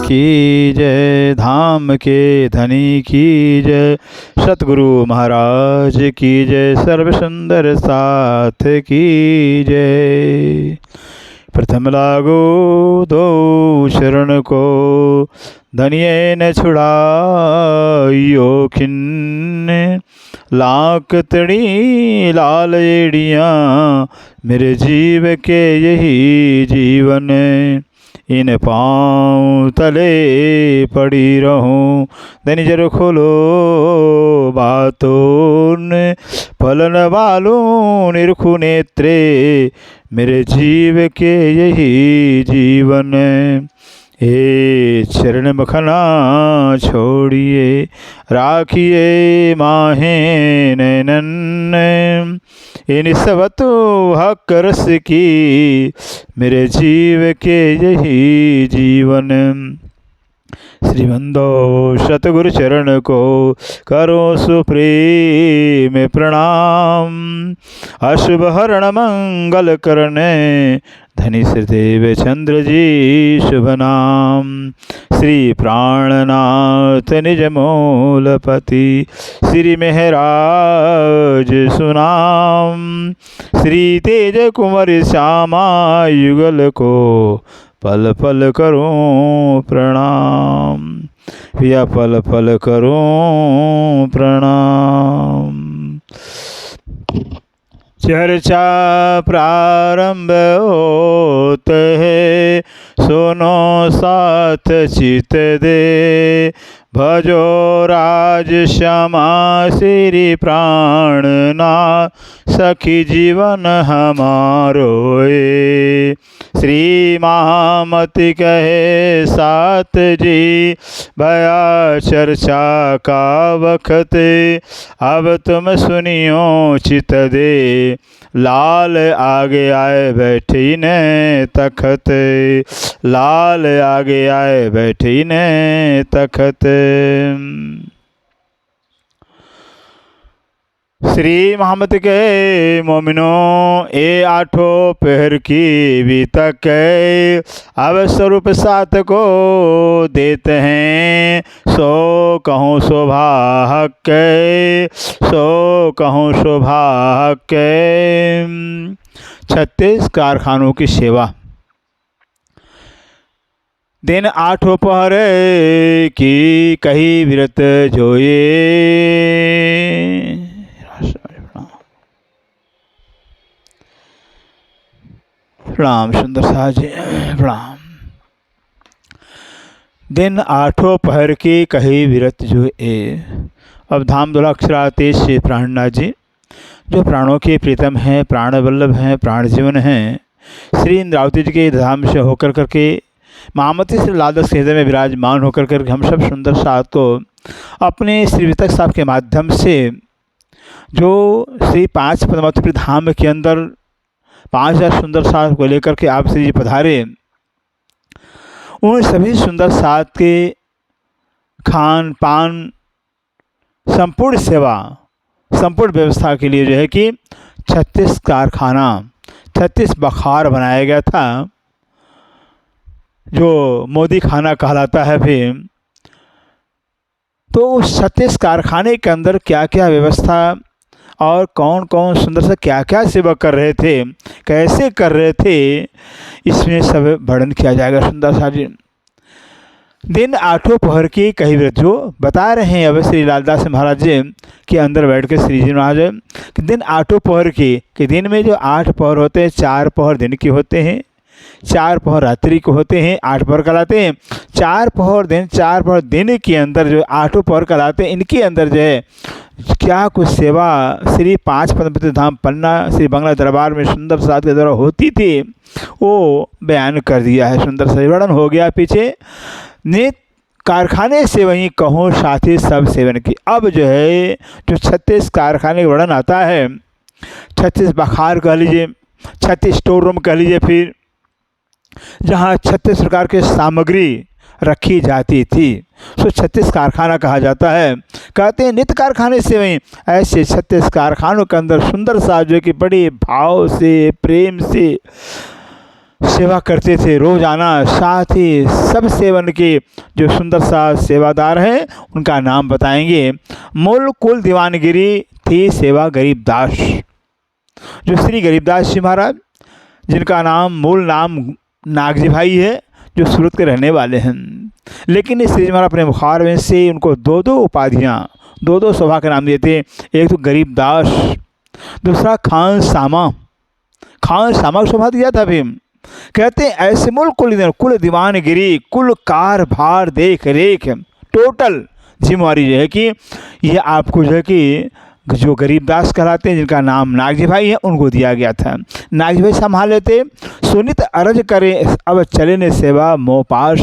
की जय, धाम के धनी की जय, सतगुरु महाराज की जय, सर्व सुंदर साथ की जय। प्रथम लागो दो शरण को, धनिये न छुड़ाइयो खिन्ने, लाख तड़ी लाल एड़ियाँ, मेरे जीव के यही जीवन, इन पाँव तले पड़ी रहूं, धनिजर खोलो बातों ने, फलन वालों निरखु नेत्रे, मेरे जीव के यही जीवन, हे चरण मखना छोड़िए, राखिए माहे नैनन, इन सबतो हक रस की, मेरे जीव के यही जीवन। श्रीमंदो सतगुरु चरण को करो सुप्रेम प्रणाम, अशुभ हरण मंगल करने, धनी श्रीदेव चंद्र जी शुभ नाम। श्री प्राणनाथ निज मूलपति, श्री मेहराज सुनाम, श्री तेज कुंवर श्यामा युगल को, पल पल करूं प्रणाम, या पल पल करूं प्रणाम। चर्चा प्रारंभ होत है, सुनो साथ चित दे, भजो राज श्यामा श्री प्राणनाथ, सखी जीवन हमारो ए। श्री महामति कहे साथ जी, भया चर्चा का वक्त, अब तुम सुनियो चित दे, लाल आगे आए बैठी ने तखत, लाल आगे आए बैठी ने तखत। श्री मोहम्मद के मोमिनों, ए आठों पहर की बीतक, अब स्वरूप सात को देते हैं, सो कहूँ सौभाग्य, सो कहूँ सौभाग्य। 36 कारखानों की सेवा, दिन आठों पहर की कही विरत जोए। प्रणाम सुंदर साज प्रणाम। दिन आठों पहर की कही विरत जो ए। अब धाम दोलाक्षरातेश से प्राणनाथ जी, जो प्राणों के प्रीतम हैं, प्राण वल्लभ हैं, प्राण जीवन हैं, श्री इंद्रावती जी के धाम से होकर करके महामती श्री लादस के हृदय में विराजमान होकर कर हम सब सुंदर साथ को अपने श्री वितक साहब के माध्यम से, जो श्री 5 पद्मावती धाम के अंदर 5000 सुंदर साथ को लेकर के आप श्री जी पधारे, उन सभी सुंदर साथ के खान पान संपूर्ण सेवा संपूर्ण व्यवस्था के लिए जो है कि 36 कारखाना 36 बखार बनाया गया था, जो मोदी खाना कहलाता है। फिर तो उस 36 कारखाने के अंदर क्या क्या व्यवस्था और कौन कौन सुंदर से क्या क्या सेवा कर रहे थे, कैसे कर रहे थे, इसमें सब वर्णन किया जाएगा सुंदर सा जी। दिन आठों पहर की कही व्रत जो बता रहे हैं अब श्री लालदास महाराज जी के अंदर बैठ के श्री जी महाराज कि दिन आठों पहर की, कि दिन में जो 8 पहर होते हैं, 4 पहर दिन के होते हैं, 4 पहर रात्रि को होते हैं, 8 पहर कहलाते हैं। 4 पहर दिन, 4 पहर दिन के अंदर जो 8 पहर कहलाते हैं, इनके अंदर जो है क्या कुछ सेवा श्री 5 पद्मावती धाम पन्ना श्री बंगला दरबार में सुंदर साथ के द्वारा होती थी, वो बयान कर दिया है। सुंदर सा वर्णन हो गया पीछे। नित कारखाने से वहीं कहो साथी सब सेवन की। अब जो है जो 36 कारखाने का वर्णन आता है, 36 बखार कह लीजिए, 36 स्टोर रूम कह लीजिए, फिर जहाँ 36 प्रकार की सामग्री रखी जाती थी, सो 36 कारखाना कहा जाता है। कहते हैं नित्य कारखाने से वहीं ऐसे 36 कारखानों के अंदर सुंदर सा जो कि बड़े भाव से प्रेम से सेवा करते थे रोजाना। साथ ही सब सेवन के जो सुंदर सा सेवादार हैं उनका नाम बताएंगे। मूल कुल दीवानगिरी थी सेवा गरीबदास, जो श्री गरीबदास जी महाराज, जिनका नाम मूल नाम नागजी भाई है, जो सूरत के रहने वाले हैं। लेकिन इस श्री महाराज अपने बुखार में से उनको दो दो उपाधियाँ, दो दो सभा के नाम देते। एक तो गरीबदास, दूसरा खान सामा। खान सामा को सभा दिया था भी। कहते हैं ऐसे मूल कुल दीवानगिरी, कुल कार भार देख रेख, टोटल जिम्मेवारी जो है कि ये आपको जो है कि जो गरीबदास कहलाते हैं, जिनका नाम नागजी भाई है, उनको दिया गया था। नागजी भाई संभाल लेते। सुनित अरज करे अब चले ने सेवा मोपाश।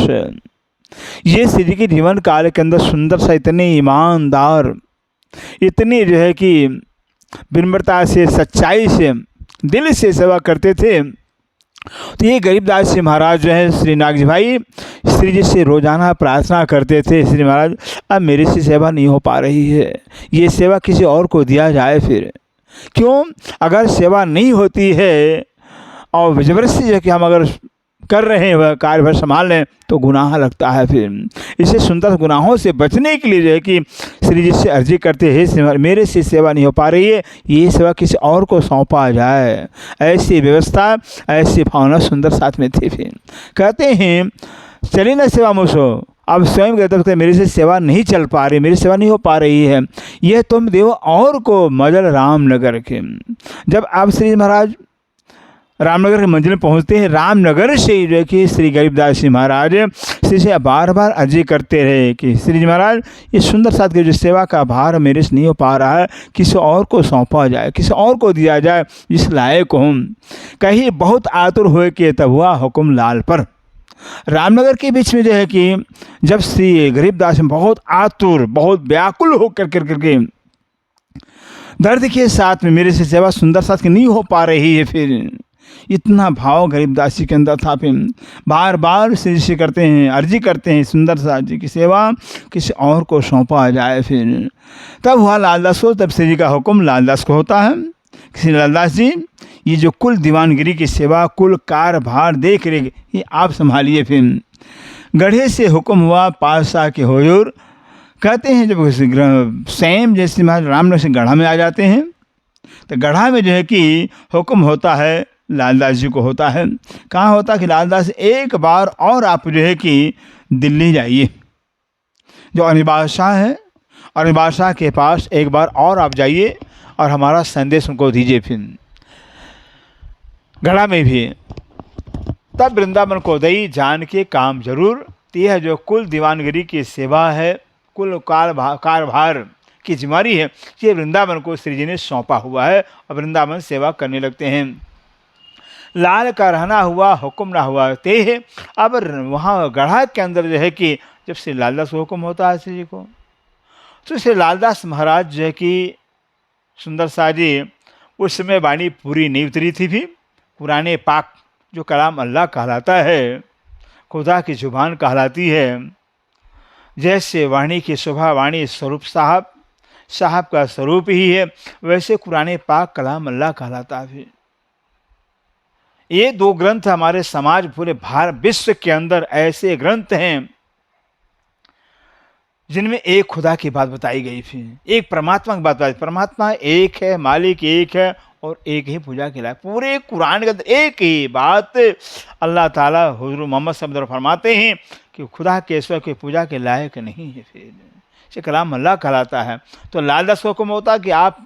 ये श्री जी के जीवन काल के अंदर सुंदर सा, इतने ईमानदार, इतनी जो है कि विनम्रता से, सच्चाई से, दिल से सेवा करते थे। तो ये गरीबदास जी महाराज जो है श्री नागजी भाई श्री जी से रोजाना प्रार्थना करते थे, श्री महाराज अब मेरे से सेवा नहीं हो पा रही है, ये सेवा किसी और को दिया जाए। फिर क्यों, अगर सेवा नहीं होती है और ज़बरदस्ती जो कि हम अगर कर रहे हैं वह कार्यभार संभाल लें तो गुनाह लगता है। फिर इसे सुंदर गुनाहों से बचने के लिए जो है कि श्री जी से अर्जी करते हैं, मेरे से सेवा नहीं हो पा रही है, ये सेवा किसी और को सौंपा जाए। ऐसी व्यवस्था, ऐसी भावना सुंदर साथ में थी। फिर कहते हैं चली न सेवा मुझो, अब स्वयं कहते थे मेरे से सेवा नहीं चल पा रही, मेरी सेवा नहीं हो पा रही है, यह तुम देव और को मजल रामनगर के। जब आप श्री महाराज रामनगर के मंजिल में पहुंचते हैं, रामनगर से जो है कि श्री गरीबदास जी महाराज श्री से बार बार अर्जी करते रहे कि श्री जी महाराज ये सुंदर साथ की जो सेवा का भार मेरे से नहीं हो पा रहा है, किसी और को सौंपा जाए, किसी और को दिया जाए जिस लायक हूँ। कहीं बहुत आतुर हुए कि तब हुआ हुक्म लाल पर। रामनगर के बीच में जो है कि जब श्री गरीबदास बहुत आतुर, बहुत व्याकुल हो करके दर्द के साथ में मेरे से सेवा सुंदर साथ की नहीं हो पा रही है, फिर इतना भाव गरीबदास जी के अंदर था। फिर बार बार श्री जी करते हैं, अर्जी करते हैं सुंदर साथ जी की सेवा किसी और को सौंपा जाए। फिर तब हुआ लालदास को, तब श्री जी का हुक्म लालदास को होता है। श्री लालदास जी ये जो कुल दीवानगिरी की सेवा, कुल कार भार देख रेख, ये आप संभालिए। फिर गढ़े से हुक्म हुआ पातशाह के होयूर। कहते हैं जब सैम जैसे महाराज रामनगर से गढ़ा में आ जाते हैं तो गढ़ा में जो है कि हुक्म होता है लालदास जी को होता है। कहाँ होता कि लालदास एक बार और आप जो है कि दिल्ली जाइए, जो अनिवार्य शाह है, अनिवार्य शाह के पास एक बार और आप जाइए और हमारा संदेश उनको दीजिए। फिर गढ़ा में भी तब वृंदावन को दई जान के काम जरूर। यह जो कुल दीवानगिरी की सेवा है, कुल कारभार की जिम्मेदारी है, ये वृंदावन को श्री जी ने सौंपा हुआ है और वृंदावन सेवा करने लगते हैं। लाल का रहना हुआ हुक्म ना हुआ ते है। अब वहाँ गढ़ा के अंदर जो है कि जब श्री लालदास को हुक्म होता है श्री जी को, तो श्री लालदास महाराज जो है कि सुंदर सा जी उस समय वाणी पूरी नहीं उतरी थी। भी पुराने पाक जो कलाम अल्लाह कहलाता है, खुदा की जुबान कहलाती है, जैसे वाणी की शोभा वाणी स्वरूप साहब का स्वरूप ही है, वैसे कुरान पाक कलाम अल्लाह कहलाता है। ये दो ग्रंथ हमारे समाज पूरे भारत विश्व के अंदर ऐसे ग्रंथ हैं जिनमें एक खुदा की बात बताई गई थी, एक परमात्मा की बात बताई। परमात्मा एक है, मालिक एक है और एक ही पूजा के लायक। पूरे कुरान के अंदर एक ही बात अल्लाह ताला हुजूर मोहम्मद सल्लल्लाहु अलैहि वसल्लम फरमाते हैं कि खुदा के ईश्वर की पूजा के लायक नहीं है। फिर ये कलाम अल्लाह कहलाता है। तो लालदास को हुक्म होता कि आप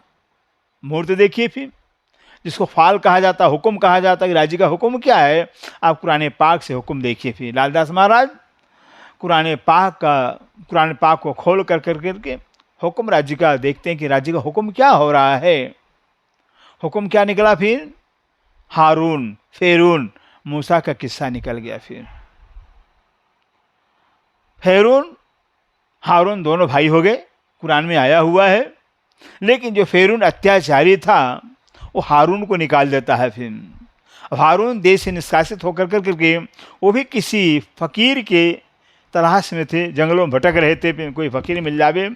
मूर्ति देखिए, फिर जिसको फाल कहा जाता, हुक्म कहा जाता कि राज्य का हुक्म क्या है, आप कुरान पाक से हुक्म देखिए। फिर लालदास महाराज कुरान पाक को खोल करके हुक्म राज्य का देखते हैं कि राज्य का हुक्म क्या हो रहा है। हुक्म क्या निकला? फिर हारून फेरून मूसा का किस्सा निकल गया। फिर फेरून हारून दोनों भाई हो गए, कुरान में आया हुआ है। लेकिन जो फेरून अत्याचारी था वो हारून को निकाल देता है। फिर अब हारून देश से निष्कासित होकर करके वो भी किसी फ़कीर के तलाश में थे, जंगलों में भटक रहे थे। फिर कोई फ़कीर मिल जावे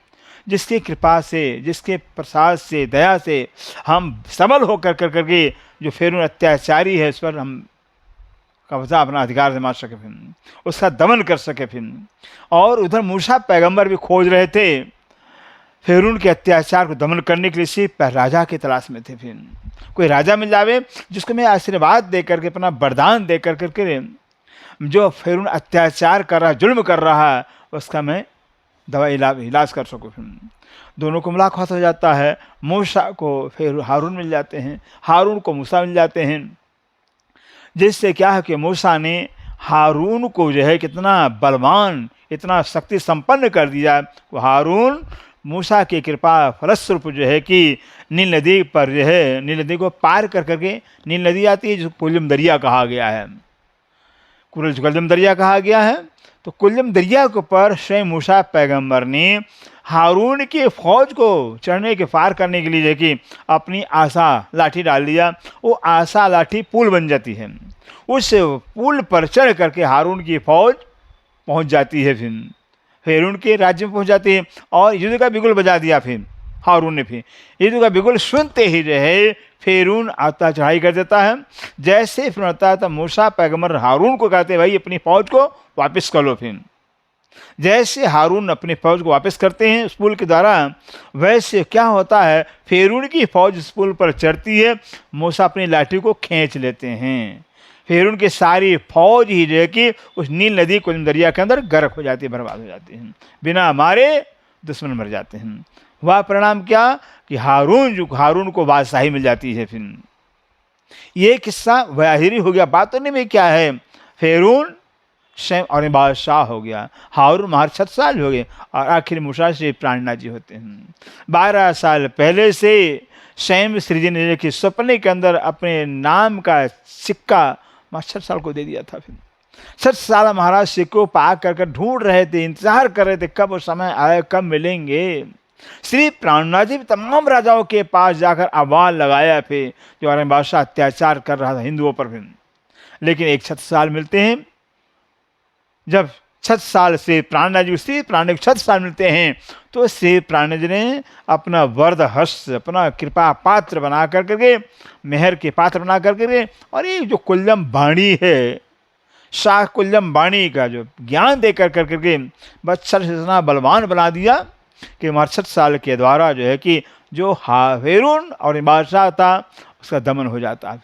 जिसकी कृपा से, जिसके प्रसाद से, दया से हम सबल होकर करके जो फेरून अत्याचारी है उस पर हम कब्जा अपना अधिकार जमा सके, फिर उसका दमन कर सके। फिर और उधर मूसा पैगंबर भी खोज रहे थे फिरौन के अत्याचार को दमन करने के लिए, सिर्फ राजा की तलाश में थे। फिर कोई राजा मिल जावे जिसको मैं आशीर्वाद दे करके, अपना वरदान दे करके, जो फिरौन अत्याचार कर रहा, जुल्म कर रहा है, उसका मैं दवा इलाज कर सकूँ। फिर दोनों को मुलाकात हो जाता है। मूसा को फिर हारून मिल जाते हैं, हारून को मूसा मिल जाते हैं। जिससे क्या है कि मूसा ने हारून को जो है कितना बलवान, इतना शक्ति संपन्न कर दिया। वो हारून मूसा की कृपा फलस्वरूप जो है कि नील नदी पर जो है, नील नदी को पार कर करके, नील नदी आती है जिसको कुल्लम दरिया कहा गया है, कुल्लम दरिया कहा गया है। तो कुल्लम दरिया के ऊपर स्वयं मूसा पैगंबर ने हारून की फौज को चढ़ने के पार करने के लिए जो कि अपनी आसा लाठी डाल दिया। वो आसा लाठी पुल बन जाती है, उस पुल पर चढ़ करके हारून की फौज पहुंच जाती है। फिर उनके राज्य में पहुंच जाती है और युद्ध का बिगुल बजा दिया। फिर हारून ने फिर युद्ध का बिगुल सुनते ही जो है फिरौन आता चढ़ाई कर देता है। जैसे फिर आता है तो मूसा पैगंबर हारून को कहते हैं भाई अपनी फौज को वापस कर लो। फिर जैसे हारून अपनी फौज को वापस करते हैं उस पुल के द्वारा, वैसे क्या होता है फिरौन की फौज उस पुल पर चढ़ती है, मूसा अपनी लाठी को खींच लेते हैं। फिर उनकी सारी फौज ही जो है कि उस नील नदी कुल्लम दरिया के अंदर गर्क हो जाती है, बर्बाद हो जाती है, बिना मारे दुश्मन मर जाते हैं। वह परिणाम क्या कि हारून को बादशाही मिल जाती है। फिर ये किस्सा वाहिरी हो गया। बातों में क्या है, फिरौन स्वयं और बादशाह हो गया, हारून महार 6 साल हो गए और आखिर मूसा से प्राणनाथ जी होते हैं। 12 साल पहले से स्वयं श्री जी ने कि सपने के अंदर अपने नाम का सिक्का 6 साल को दे दिया था। फिर 6 साल महाराज सिक्को पा कर ढूंढ रहे थे, इंतजार कर रहे थे कब वो समय आए, कब मिलेंगे। श्री प्राणनाथ जी तमाम राजाओं के पास जाकर आवाज लगाया फिर जो अरे बादशाह अत्याचार कर रहा था हिंदुओं पर। फिर लेकिन एक 6 साल मिलते हैं। जब 6 साल से प्राणनाथ जी श्री प्राणनाथ 6 साल मिलते हैं तो श्री प्राणनाथ जी ने अपना वरद हस्त, अपना कृपा पात्र बना करके, मेहर के पात्र बना करके, और ये जो कुल्लम बाणी है, शाह कुल्लम बाणी का जो ज्ञान दे करके बच्चर से इतना बलवान बना दिया कि 6 साल के द्वारा जो है कि जो फिरौन और बादशाह था उसका दमन हो जाता,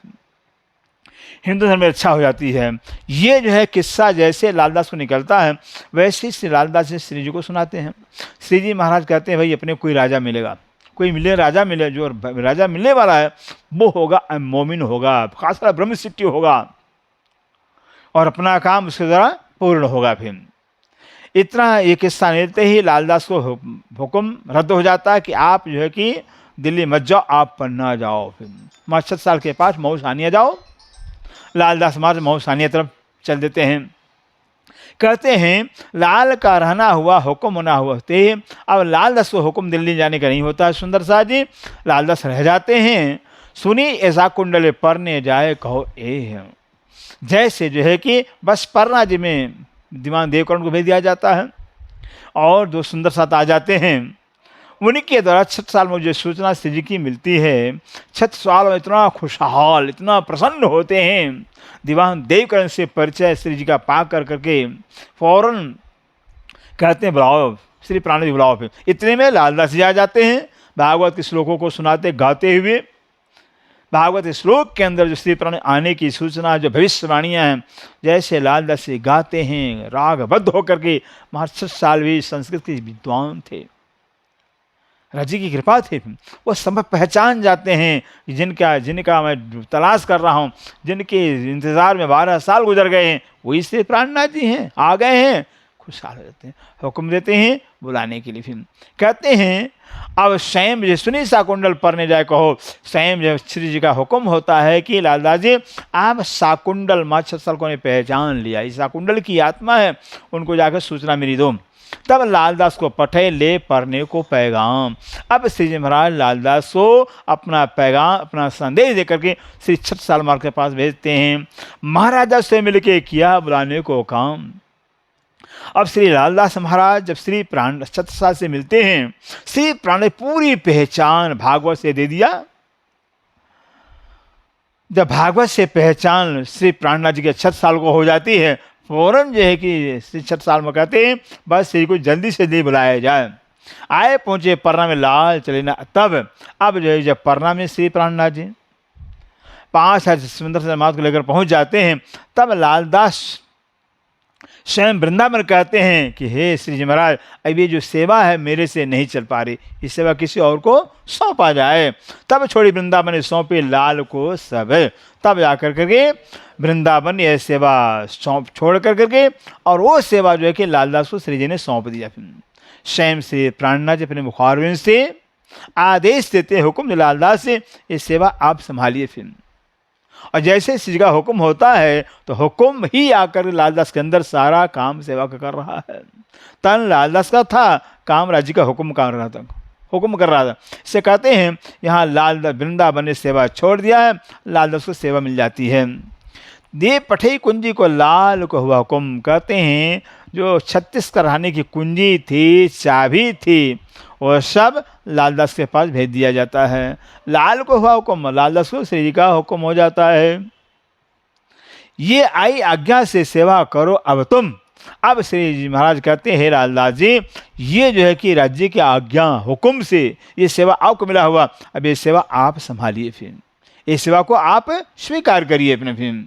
हिंदू धर्म में अच्छा हो जाती है। ये जो है किस्सा जैसे लालदास को निकलता है वैसे ही लालदास जी श्री जी को सुनाते हैं। श्री जी महाराज कहते हैं भाई अपने कोई राजा मिलेगा, कोई राजा मिले, जो राजा मिलने वाला है वो होगा मोमिन होगा, खासकर ब्रह्म सिद्धि होगा और अपना काम उसके द्वारा पूर्ण होगा। फिर इतना ये किस्सा मिलते ही लालदास को हुक्म रद्द हो जाता है कि आप जो है कि दिल्ली मत जाओ, आप पन्ना जाओ। फिर 6 साल के पास मऊ सानिया जाओ। लालदास महाराज मऊ सानिया तरफ चल देते हैं। कहते हैं लाल का रहना हुआ हुक्म होना हुआ थे। अब लालदास को हुक्म दिल्ली जाने का नहीं होता है। सुंदर साह जी लालदास रह जाते हैं। सुनी ऐसा कुंडले परने जाए कहो ए, जैसे जो है कि बस परना जी में दीवान देवकरण को भेज दिया जाता है और जो सुंदर साथ आ जाते हैं। उन्हीं के द्वारा 6 साल में मुझे सूचना श्री जी की मिलती है। 6 साल में इतना खुशहाल, इतना प्रसन्न होते हैं। दीवान देवकरण से परिचय श्री जी का पा करके फौरन कहते हैं बुलाओ, श्री प्राणनाथ जी बुलाओ। फिर इतने में लालदास जी आ जाते हैं, भागवत के श्लोकों को सुनाते गाते हुए। भागवत श्लोक के अंदर जो श्री प्राण आने की सूचना, जो भविष्यवाणियाँ हैं, जैसे लालदास जी गाते हैं रागबद्ध होकर के। 6 साल भी संस्कृत के विद्वान थे, राजी की कृपा थी। वो सब पहचान जाते हैं जिनका मैं तलाश कर रहा हूँ, जिनके इंतज़ार में 12 साल गुजर गए हैं, वही श्री प्राणनाथ जी हैं, आ गए हैं। खुशहाल हो जाते हैं, हुक्म देते हैं बुलाने के लिए। फिर कहते हैं अब स्वयं जो सुनी सा कुंडल परने जाए कहो। स्वयं जब श्री जी का हुक्म होता है कि लालदास जी आप साकुंडल 6 साल को ने पहचान लिया, इस साकुंडल की आत्मा है, उनको जाकर सूचना मेरी दो। तब लालदास को पठे ले परने को पैगाम। अब श्री जी महाराज लालदास को अपना पैगाम, अपना संदेश देकर के श्री 6 साल मार्ग के पास भेजते हैं। महाराजा से मिलके किया बुलाने को काम। अब श्री लालदास महाराज जब श्री प्राण 6 साल से मिलते हैं, श्री प्राण ने पूरी पहचान भागवत से दे दिया। जब भागवत से पहचान श्री प्राणनाथ जी के 66 साल को हो जाती है, फौरन जो है कि श्री 66 साल में कहते हैं बस श्री को जल्दी से जल्दी बुलाया जाए। आए पहुँचे परना में लाल चले ना, तब अब जो है जब परना में श्री प्राणनाथ जी 5 सुंदर से मात को लेकर पहुँच जाते हैं, तब लालदास स्वयं वृंदावन कहते हैं कि हे श्री जी महाराज, अब ये जो सेवा है मेरे से नहीं चल पा रही, इस सेवा किसी और को सौंपा जाए। तब छोड़ी वृंदावन ने सौंपे लाल को सब। तब जाकर करके वृंदावन यह सेवा सौंप छोड़ कर करके और वो सेवा जो है कि लालदास को श्री जी ने सौंप दिया। फिर स्वयं श्री प्राणनाथ जी अपने मुखारविंद से आदेश देते, हुक्म लालदास से, ये सेवा आप संभालिए। फिर और जैसे श्री जी का हुक्म होता है तो हुक्म ही आकर लालदास के अंदर सारा काम सेवा का कर रहा है। तन लालदास का था, काम राज्य का हुक्म कर रहा था, हुक्म कर रहा था। इससे कहते हैं यहाँ लालदास वृंदावन ने सेवा छोड़ दिया है, लालदास को सेवा मिल जाती है। दे पठई कुंजी को लाल को हुआ हुक्म, कहते हैं जो 36 कराने की कुंजी थी, चाबी थी, वो सब लालदास के पास भेज दिया जाता है। लाल को हुआ हुक्म, लालदास को श्री जी का हुक्म हो जाता है। ये आई आज्ञा से सेवा करो अब तुम। अब श्री जी महाराज कहते हैं, हे लालदास जी, ये जो है कि राज्य की आज्ञा हुक्म से ये सेवा आपको मिला हुआ, अब ये सेवा आप संभालिए। फिर ये सेवा को आप स्वीकार करिए अपने। फिर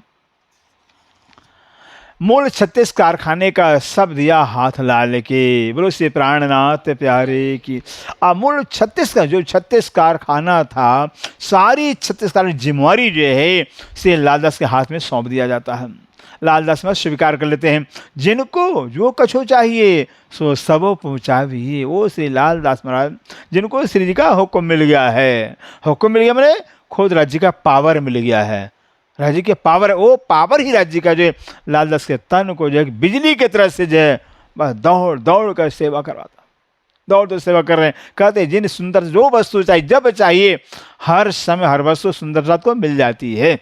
मूल 36 कारखाने का सब दिया हाथ लाल के, बोलो श्री प्राणनाथ प्यारे की। मूल 36 का जो 36 कारखाना था, सारी 36 कारखाने जिम्मेवारी जो है श्री लालदास के हाथ में सौंप दिया जाता है। लालदास में स्वीकार कर लेते हैं, जिनको जो कछो चाहिए सो सबो पहुँचाइए। वो श्री लालदास महाराज जिनको श्री जी का हुक्म मिल गया है, हुक्म मिल गया मैंने खुद राज्य का पावर मिल गया है, राज्य के पावर, वो पावर ही राज्य का जो है लालदास के तन को जो है बिजली के तरह से जो है बस दौड़ दौड़ कर सेवा करवाता, दौड़ तो सेवा कर रहे हैं। कहते हैं जिन सुंदर जो वस्तु चाहिए जब चाहिए, हर समय हर वस्तु सुंदरता को मिल जाती है,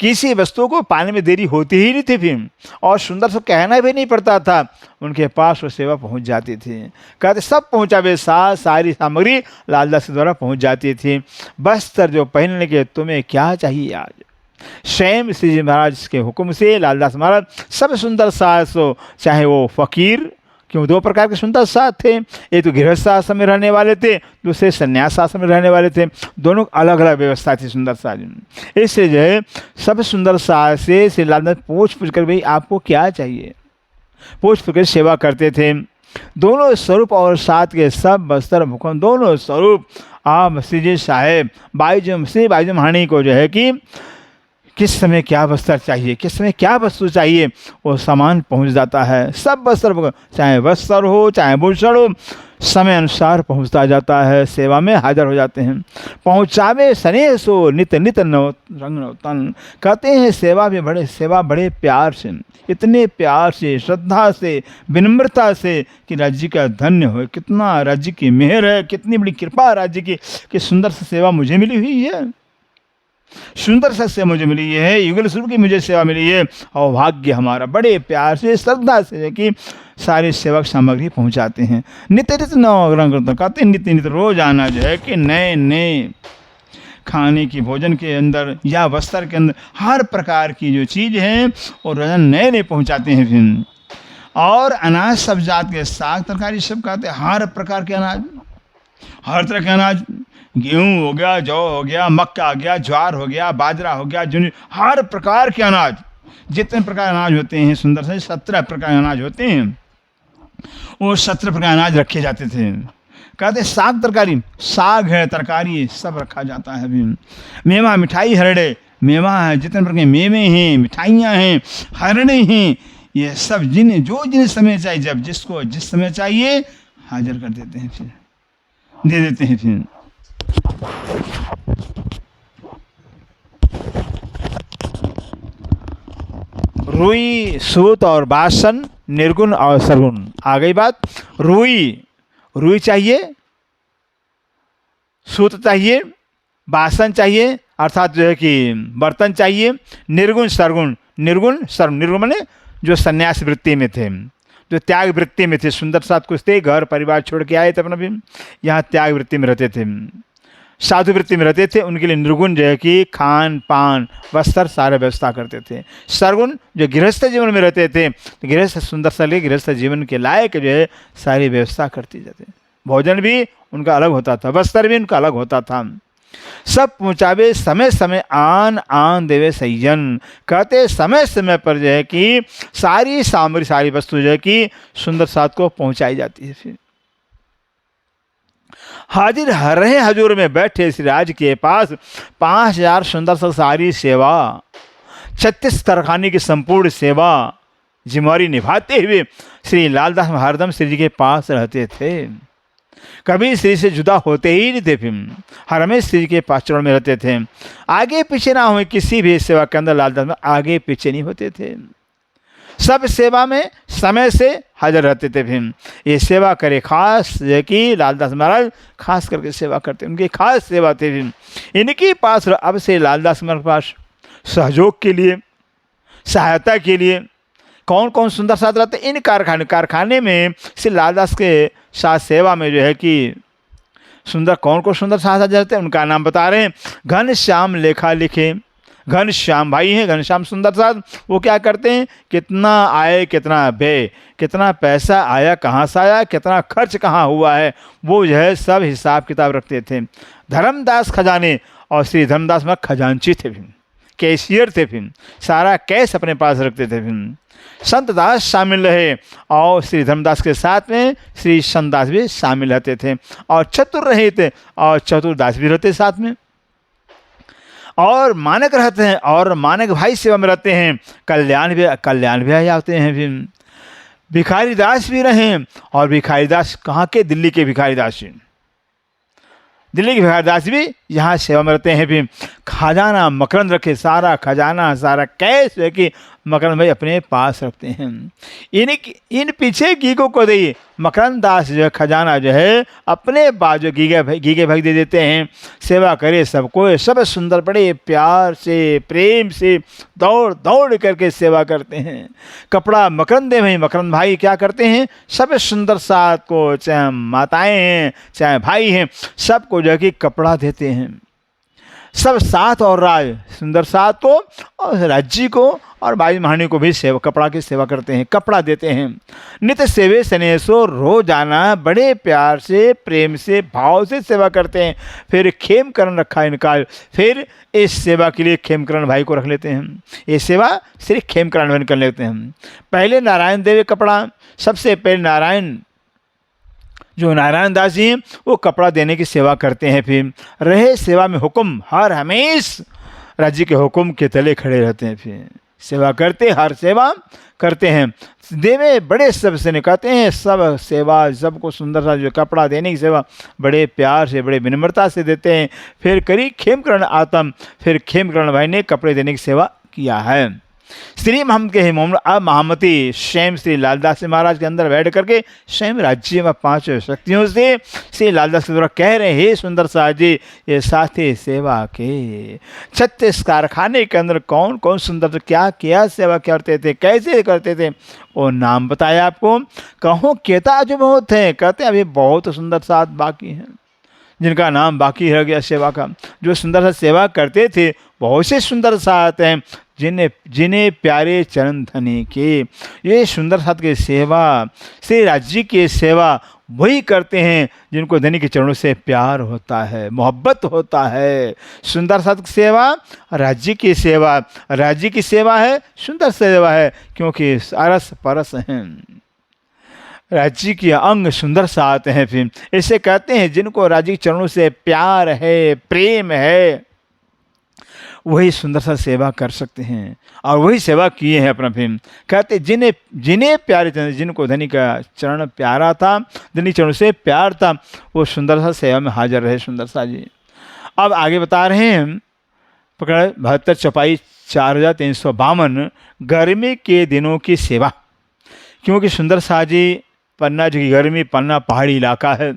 किसी वस्तु को पाने में देरी होती ही नहीं थी फिर, और सुंदर से कहना भी नहीं पड़ता था, उनके पास वो सेवा पहुंच जाती थी। कहते सब पहुंचावे, सारी सामग्री लालदास के द्वारा पहुंच जाती थी। बस्तर जो पहनने के तुम्हें क्या चाहिए आज, स्वयं श्री जी महाराज के हुक्म से लालदास महाराज सब सुंदर सास हो, चाहे वो फकीर, क्यों 2 प्रकार के सुंदर सास थे, एक तो गृहस्थ आश्रम में रहने वाले थे, दूसरे संन्यास आश्रम में रहने वाले थे, दोनों अलग अलग व्यवस्था थी सुंदर सास। इससे जो है सब सुंदर सास से श्री लालदास पूछ कर भाई आपको क्या चाहिए, पूछ कर सेवा करते थे। दोनों स्वरूप और साथ के सब बस्तर मुखम दोनों स्वरूप आप श्री जी साहेब श्री बाईजम हाणी को जो है कि किस समय क्या वस्त्र चाहिए, किस समय क्या वस्तु चाहिए, वो सामान पहुंच जाता है। सब वस्त्र, चाहे वस्त्र हो चाहे भूषण हो, समय अनुसार पहुंचता जाता है, सेवा में हाजिर हो जाते हैं। पहुंचावे स्नेह सो नित नित नव रंग नवतन। कहते हैं सेवा बड़े प्यार से, इतने प्यार से, श्रद्धा से, विनम्रता से कि राज्य का धन्य हो। कितना राज्य की मेहर है, कितनी बड़ी कृपा राज्य की कि सुंदर सी सेवा मुझे मिली हुई है, सुंदर सा सेवा मुझे मिली है, युगल स्वरूप की मुझे सेवा मिली है। और भाग्य हमारा बड़े प्यार से श्रद्धा से कि सारी सेवक सामग्री पहुंचाते हैं। नित्य नित्य नव रंग कहते नित्य नित्य रोज आना जो है कि नए नए खाने की भोजन के अंदर या वस्त्र के अंदर हर प्रकार की जो चीज़ है वो रोजाना नए नए पहुंचाते हैं। फिर और अनाज सब जात के साग तरकारी सब कहते हैं, हर प्रकार के अनाज, हर तरह के अनाज, गेहूँ हो गया, जौ हो गया, मक्का हो गया, ज्वार हो गया, बाजरा हो गया, जुनी, हर प्रकार के अनाज, जितने प्रकार अनाज होते हैं सुंदर से 17 प्रकार अनाज होते हैं, वो 17 प्रकार अनाज रखे जाते थे। कहते साग तरकारी, साग है तरकारी सब रखा जाता है। अभी मेवा मिठाई हरड़े, मेवा है, जितने प्रकार के मेवे हैं, मिठाइयाँ हैं, हरड़े हैं, ये सब जिन समय चाहिए, जब जिसको जिस समय चाहिए हाजिर कर देते हैं, फिर दे देते हैं। फिर रुई, सूत और बासन, निर्गुण और सरगुण। आ गई बात। रुई चाहिए, सूत चाहिए, बासन चाहिए अर्थात जो है कि बर्तन चाहिए, निर्गुण सरगुण। निर्गुण माने जो सन्यास वृत्ति में थे, जो त्याग वृत्ति में थे, सुंदर साथ कुछ थे, घर परिवार छोड़ के आए थे अपना भी, यहाँ त्याग वृत्ति में रहते थे। साधु वृत्ति में रहते थे, उनके लिए निर्गुण जो है कि खान पान वस्त्र सारा व्यवस्था करते थे। सरगुण जो गृहस्थ जीवन में रहते थे, तो गृहस्थ सुंदर सा ले गृहस्थ जीवन के लायक जो है सारी व्यवस्था करती जाती। भोजन भी उनका अलग होता था, वस्त्र भी उनका अलग होता था। सब पहुँचावे समय समय आन आन देवे सय्यन, कहते समय समय पर जो है कि सारी सामग्री सारी वस्तु जो है कि सुंदर साथ को पहुँचाई जाती है। फिर हाजिर रहे हजूर में बैठे श्री राज के पास 5000 सुंदर सा सारी सेवा, 36 कारखाने की संपूर्ण सेवा जिम्मेवारी निभाते हुए श्री लालदास हरदम श्री जी के पास रहते थे। कभी श्री से जुदा होते ही नहीं थे। फिर हर हमें श्री जी के पास चरण में रहते थे। आगे पीछे ना हुए, किसी भी सेवा के अंदर लालदास में आगे पीछे नहीं होते थे। सब सेवा में समय से हाजिर रहते थे। फिर ये सेवा करे खास कि लालदास महाराज खास करके सेवा करते, उनकी खास सेवा थे। फिर इनके पास अब से लालदास महाराज के पास सहयोग के लिए, सहायता के लिए कौन कौन सुंदर साथ रहते, इन कारखाने में श्री लालदास के साथ सेवा में जो है कि सुंदर कौन कौन सुंदर साथ रहते हैं, उनका नाम बता रहे हैं। घनश्याम लेखा लिखे, घनश्याम भाई हैं, घनश्याम सुंदर साथ। वो क्या करते हैं, कितना आए कितना व्यय, कितना पैसा आया कहाँ से आया, कितना खर्च कहाँ हुआ है, वो जो है सब हिसाब किताब रखते थे। धर्मदास खजाने, और श्री धर्मदास में खजांची थे, फिर कैशियर थे, फिर सारा कैश अपने पास रखते थे। फिर संत दास शामिल रहे, और श्री धर्मदास के साथ में श्री संतदास भी शामिल रहते थे, और चतुर रहे थे, और चतुरदास भी रहते साथ में, और मानक रहते हैं, और मानक भाई सेवा में रहते हैं। कल्याण भी आते हैं। फिर भिखारी दास भी रहे, और भिखारी दास कहाँ के, दिल्ली के भिखारी दास, दिल्ली के भिखारी दास भी यहाँ सेवा में रहते हैं। फिर खजाना मकरंद रखे, सारा खजाना सारा कैश है कि मकरंद भाई अपने पास रखते हैं। इन पीछे गीगों को दे, मकरंद दास जो है खजाना जो है अपने बाद जो गीगे भाई दे देते हैं। सेवा करे सबको, सब सुंदर बड़े प्यार से प्रेम से दौड़ दौड़ करके सेवा करते हैं। कपड़ा मकरंद दे भाई, मकरंद भाई क्या करते हैं, सब सुंदर साथ को, चाहे माताएं हैं चाहे भाई हैं, सबको जो है कि कपड़ा देते हैं। सब साथ और राज सुंदर साथ को और राज्य को और बाई महानी को भी सेवा, कपड़ा की सेवा करते हैं, कपड़ा देते हैं। नित्य सेवे सनेसो रोजाना बड़े प्यार से प्रेम से भाव से सेवा करते हैं। फिर खेमकरण रखा इनका, फिर इस सेवा के लिए खेमकरण भाई को रख लेते हैं। ये सेवा सिर्फ खेमकरण भाई कर लेते हैं। पहले नारायण देव कपड़ा, सबसे पहले नारायण जो नारायण दास जी हैं वो कपड़ा देने की सेवा करते हैं। फिर रहे सेवा में हुक्म, हर हमेश राज्य के हुक्म के तले खड़े रहते हैं। फिर सेवा करते, हर सेवा करते हैं। देवे बड़े सबसे निकालते हैं, सब सेवा सबको सुंदर सा जो कपड़ा देने की सेवा बड़े प्यार से बड़े विनम्रता से देते हैं। फिर करी खेमकरण आत्म, फिर खेमकरण भाई ने कपड़े देने की सेवा किया है। श्री महमद के मोहम्मद अब महामती स्वयं श्री लालदास महाराज के अंदर बैठ करके स्वयं राज्य में 5 शक्तियों से श्री लालदास के द्वारा कह रहे हैं, हे सुंदर साथ जी ये साथी सेवा के 36 कारखाने के अंदर कौन कौन सुंदर क्या क्या सेवा करते थे, कैसे करते थे, वो नाम बताया आपको। कहो कहता जो बहुत है, कहते अभी बहुत सुंदर साथ बाकी हैं जिनका नाम बाकी रह गया सेवा का। जो सुंदर सा सेवा करते थे बहुत से सुंदर साथ हैं जिन्हें प्यारे चरण धनी के। ये सुंदर साथ की सेवा श्री राज्य की सेवा वही करते हैं जिनको धनी के चरणों से प्यार होता है, मोहब्बत होता है। सुंदर साथ की सेवा राज्य की सेवा, राज्य की सेवा है सुंदर सेवा है, क्योंकि अरस परस हैं, राज्य के अंग सुंदर साथ हैं। फिर ऐसे कहते हैं जिनको राज्य के चरणों से प्यार है प्रेम है वही सुंदर सा सेवा कर सकते हैं, और वही सेवा किए हैं अपना। फिर कहते जिन्हें प्यारे चरण, जिनको धनी का चरण प्यारा था, धनी चरणों से प्यार था, वो सुंदर सा सेवा में हाजिर रहे सुंदर सा जी। अब आगे बता रहे हैं पकड़ 72 चौपाई 4352 गर्मी के दिनों की सेवा। क्योंकि सुंदर सा जी पन्ना जी की गर्मी, पन्ना पहाड़ी इलाका है,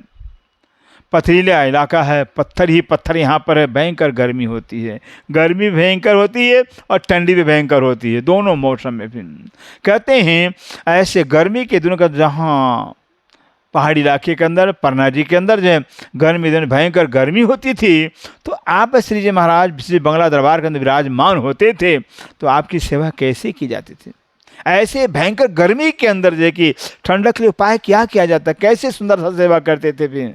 पथरीला इलाका है, पत्थर ही पत्थर यहाँ पर है, भयंकर गर्मी होती है, गर्मी भयंकर होती है और ठंडी भी भयंकर होती है, दोनों मौसम में। फिर कहते हैं ऐसे गर्मी के दिनों का जहाँ पहाड़ी इलाके के अंदर पन्ना जी के अंदर जो है गर्मी दिन भयंकर गर्मी होती थी, तो आप श्री जी महाराज श्री बंगला दरबार के अंदर विराजमान होते थे, तो आपकी सेवा कैसे की जाती थी? ऐसे भयंकर गर्मी के अंदर जो है कि ठंडक के लिए उपाय क्या किया जाता, कैसे सुंदर सा सेवा करते थे? फिर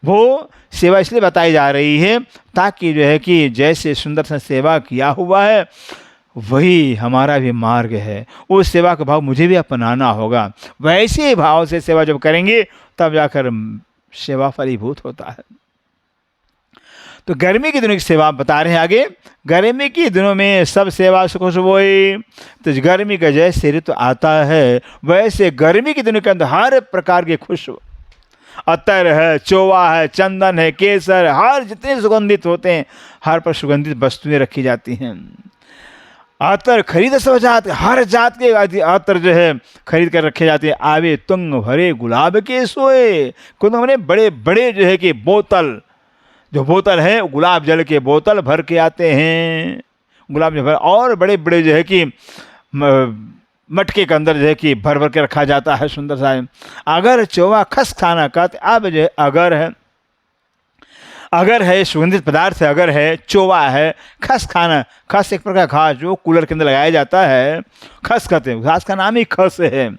वो सेवा इसलिए बताई जा रही है ताकि जो है कि जैसे सुंदर सा सेवा किया हुआ है वही हमारा भी मार्ग है, उस सेवा का भाव मुझे भी अपनाना होगा। वैसे भाव से सेवा जब करेंगे तब जाकर सेवा फलीभूत होता है। तो गर्मी के दिनों की सेवा आप बता रहे हैं आगे। गर्मी के दिनों में सब सेवा सुख सोई, तो गर्मी का जैसे ऋतु आता है वैसे गर्मी के दिनों के अंदर हर प्रकार के खुशबू, अतर है, चोवा है, चंदन है, केसर, हर जितने सुगंधित होते हैं हर पर सुगंधित वस्तुएं रखी जाती हैं। अतर खरीद सब जात, हर जात के अतर जो है खरीद कर रखे जाते हैं। आवे तुंग भरे गुलाब के सोए, कुछ हमने बड़े बड़े जो है कि बोतल, जो बोतल है गुलाब जल के बोतल भर के आते हैं, गुलाब जल भर, और बड़े बड़े जो है कि मटके के अंदर जो है कि भर भर के रखा जाता है सुंदर सा। अगर चोवा खस खाना कहते, अब जो है अगर है सुगंधित पदार्थ है, अगर है चोवा है, खस खाना, खस एक प्रकार घास जो कूलर के अंदर लगाया जाता है, खस कहते हैं, घास का नाम ही खस है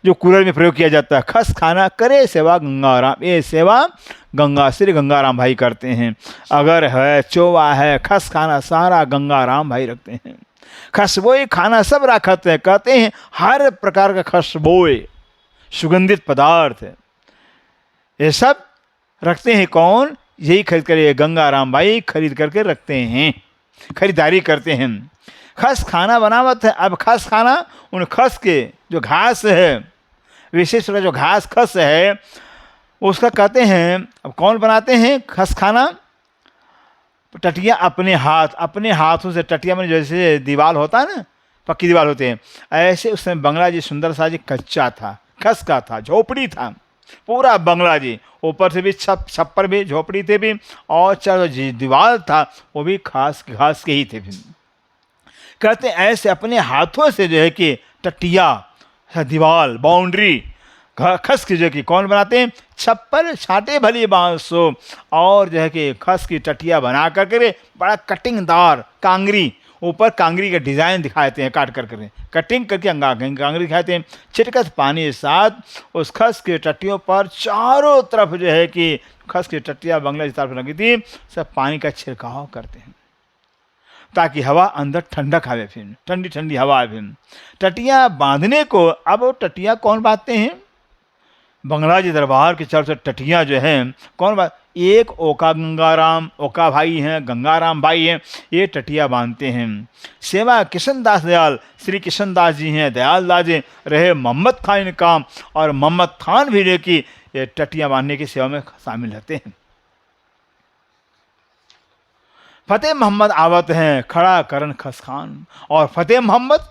जो कूलर में प्रयोग किया जाता है। खस खाना करे सेवा गंगाराम, ये सेवा गंगा श्री गंगाराम भाई करते हैं। अगर है चोवा है, खस खाना सारा गंगाराम भाई रखते हैं। खसबोए खाना सब रखते हैं, कहते हैं हर प्रकार का खसबोए सुगंधित पदार्थ ये सब रखते हैं। कौन? यही खरीद कर, ये गंगाराम भाई खरीद करके रखते हैं, खरीदारी करते हैं। खस खाना बनावत है। अब खस खाना उन खस के जो घास है, विशेष जो घास खस है उसका कहते हैं। अब कौन बनाते हैं खस खाना? टटिया अपने हाथों से, टटिया में जैसे दीवार होता है ना, पक्की दीवार होते हैं, ऐसे उस समय बंगला जी सुंदर सा जी कच्चा था, खस का था, झोपड़ी था पूरा बंगला जी, ऊपर से भी छप्पर भी, झोपड़ी थे भी, और चारों दीवार था वो भी घास के ही थे। कहते हैं ऐसे अपने हाथों से जो है कि टटिया, दीवार, बाउंड्री खस की जो कि कौन बनाते हैं? छप्पर छाटे भली बांसो, और जो है कि खस की टटिया बना करके बड़ा कटिंगदार कांगरी, ऊपर कांगरी का डिज़ाइन दिखाते हैं, काट करके कटिंग करके कांगरी दिखाते हैं। छिटकस पानी के साथ उस खस की टट्टियों पर चारों तरफ जो है कि खस की टट्टियाँ बंगला की तरफ लगी थी, सब पानी का छिड़काव करते हैं ताकि हवा अंदर ठंडक आवे, फिर ठंडी ठंडी हवा आवे। टटियाँ बांधने को, अब वो टटियाँ कौन बांधते हैं? बंगला जी दरबार के चारों तरफ टटियाँ जो हैं कौन बात? एक ओका गंगाराम, ओका भाई हैं, गंगाराम भाई हैं, ये टटिया बांधते हैं। सेवा किशन दास दयाल, श्री किशन दास जी हैं, दयाल दास जी रहे, मोहम्मद खान इन काम, और मोहम्मद खान भी कि ये टटियाँ बांधने की सेवा में शामिल रहते हैं। फतेह मोहम्मद आवत हैं, खड़ा करन खस खान, और फतेह मोहम्मद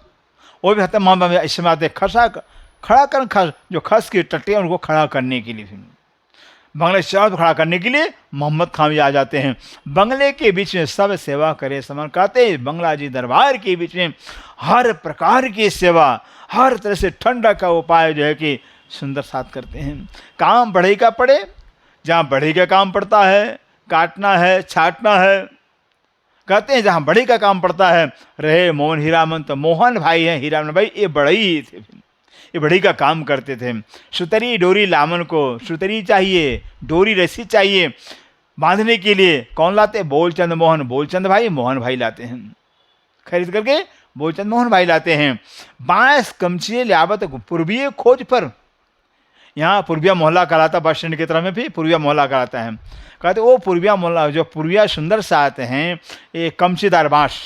वो भी फतेह मोहम्मद इसमें आते, खड़ा करन खस, जो खस की टट्टियाँ उनको खड़ा करने के लिए, फिर बंगले चारों खड़ा करने के लिए मोहम्मद खान भी आ जाते हैं। बंगले के बीच में सब सेवा करे समन, कहते हैं बंगला जी दरबार के बीच में हर प्रकार की सेवा, हर तरह से ठंडा का उपाय जो है कि सुंदर साथ करते हैं। काम बढ़ई का पड़े, जहाँ बढ़ई का काम पड़ता है, काटना है, छाटना है, कहते हैं जहाँ बढ़ई का काम पड़ता है, रहे मोहन हीरामन, तो मोहन भाई हैं, हीरामन भाई ये बढ़ई ही थे, ये बढ़ई का काम करते थे। सुतरी डोरी लामन को, सुतरी चाहिए, डोरी रस्सी चाहिए बांधने के लिए, कौन लाते? बोलचंद मोहन, बोलचंद भाई मोहन भाई लाते हैं, खरीद करके बोलचंद मोहन भाई लाते हैं। बांस कमचिए लियावत पूर्वीय खोज पर, यहाँ पूर्विया मोहल्ला कहलाता, बस स्टैंड की तरफ में भी पूर्विया मोहल्ला कहलाता है। कहते वो पूर्विया मोहल्ला, जो पूर्विया सुंदर से आते हैं, ये कमचीदार बांस,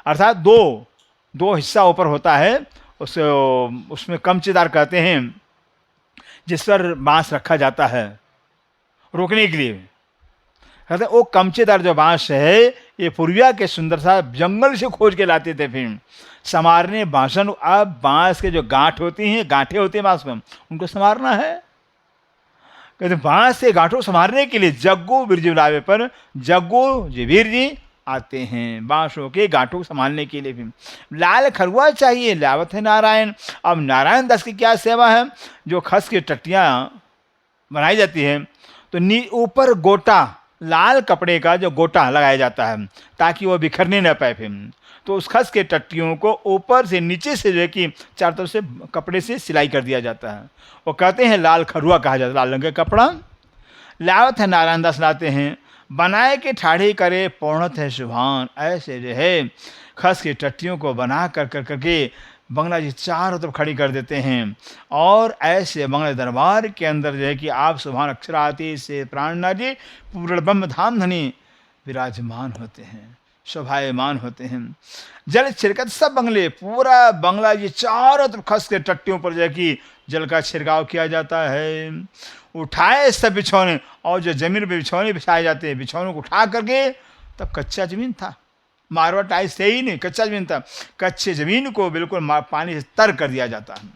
अर्थात दो हिस्सा ऊपर होता है, उसमें कमचीदार कहते हैं, जिस पर बांस रखा जाता है रोकने के लिए। कहते हैं वो कमचीदार जो बांस है ये पूर्विया के सुंदर सा जंगल से खोज के लाते थे, फिर संवारने बांसन। अब बांस के जो गांठ होती हैं, गांठें होती हैं बांस में, उनको संवारना है। कहते बांस से गांठों संवारने के लिए जग्गू बिरजू लावे पर, जग्गू जी वीर जी आते हैं बांसों के गांठों को संभालने के लिए भी। लाल खरुआ चाहिए, लावत है नारायण। अब नारायण दास की क्या सेवा है, जो खस की टट्टियाँ बनाई जाती है तो ऊपर गोटा, लाल कपड़े का जो गोटा लगाया जाता है ताकि वो बिखरने न पाए फिर। तो उस खस के टट्टियों को ऊपर से नीचे से जो है कि चारों तरफ से कपड़े से सिलाई कर दिया जाता है। वो कहते हैं लाल खरुआ कहा जाता है, लाल रंग का कपड़ा। लावत है नारायण दास लाते हैं, बनाए के ठाढ़ी करे पूर्णत है सुभान। ऐसे जो है खस की टट्टियों को बना कर करके बंगला जी चारों तरफ खड़ी कर देते हैं। और ऐसे बंगला दरबार के अंदर जो है कि आप सुभान अक्षराती से प्राणनाथ जी पूर्ण ब्रह्म धाम धनी विराजमान होते हैं, शोभायमान होते हैं। जल छिड़कत सब बंगले, पूरा बंगला जी चारों तरफ खस के टट्टियों पर जो है कि जल का छिड़काव किया जाता है। उठाए सब बिछौने, और जो जमीन पे बिछौने बिछाए जाते हैं, बिछौनों को उठा करके, तब कच्चा जमीन था, मारवा टाइल्स थे ही नहीं, कच्चा जमीन था। कच्चे जमीन को बिल्कुल पानी से तर कर दिया जाता है,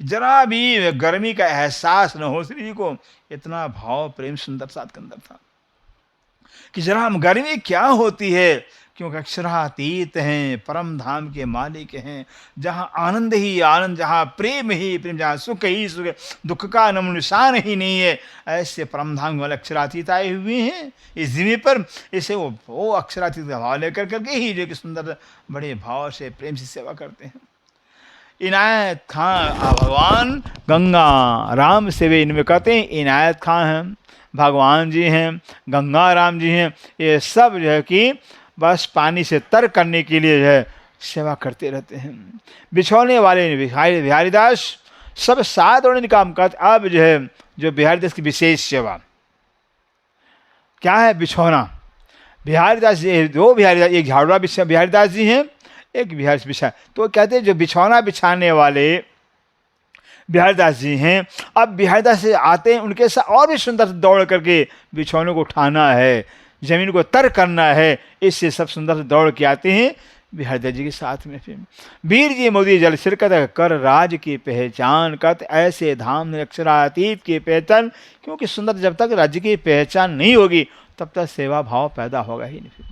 जरा भी गर्मी का एहसास न हो। श्री जी को इतना भाव प्रेम सुंदर साथ के अंदर था कि जरा हम गर्मी क्या होती है, क्योंकि अक्षरातीत हैं, परम धाम के मालिक हैं, जहाँ आनंद ही आनंद, जहाँ प्रेम ही प्रेम, जहाँ सुख ही सुख, दुख का नामो निशान ही नहीं है। ऐसे परम धाम वाले अक्षरातीत आए हुए हैं इस जिम्मे पर। इसे वो अक्षरातीत का भाव लेकर करके ही जो कि सुंदर बड़े भाव से प्रेम से सेवा करते हैं। इनायत खां भगवान गंगा राम सेवे, इनमें कहते हैं इनायत खां हैं, भगवान जी हैं, गंगा राम जी हैं। ये सब जो है कि बस पानी से तर करने के लिए जो है सेवा करते रहते हैं। बिछौने वाले बिहारी दास सब साथ उन्होंने काम करते। अब जो है जो बिहारी दास की विशेष सेवा क्या है, बिछौना। बिहारी दास जी, दो बिहारी दास, एक झाड़ुआ बिहारी दास जी हैं, एक बिहार बिछा, तो कहते हैं जो बिछौना बिछाने वाले बिहारी दास जी हैं। अब बिहारी दास से आते हैं, उनके साथ और भी सुंदर दौड़ करके बिछौने को उठाना है, जमीन को तर करना है, इससे सब सुंदर से दौड़ के आते हैं बिहारी दास जी के साथ में। फिर वीर जी मोदी जल शिरकत कर राज की पहचान कत, ऐसे धाम अक्षरातीत की पहचान। क्योंकि सुंदर जब तक राज्य की पहचान नहीं होगी तब तक सेवा भाव पैदा होगा ही नहीं। फिर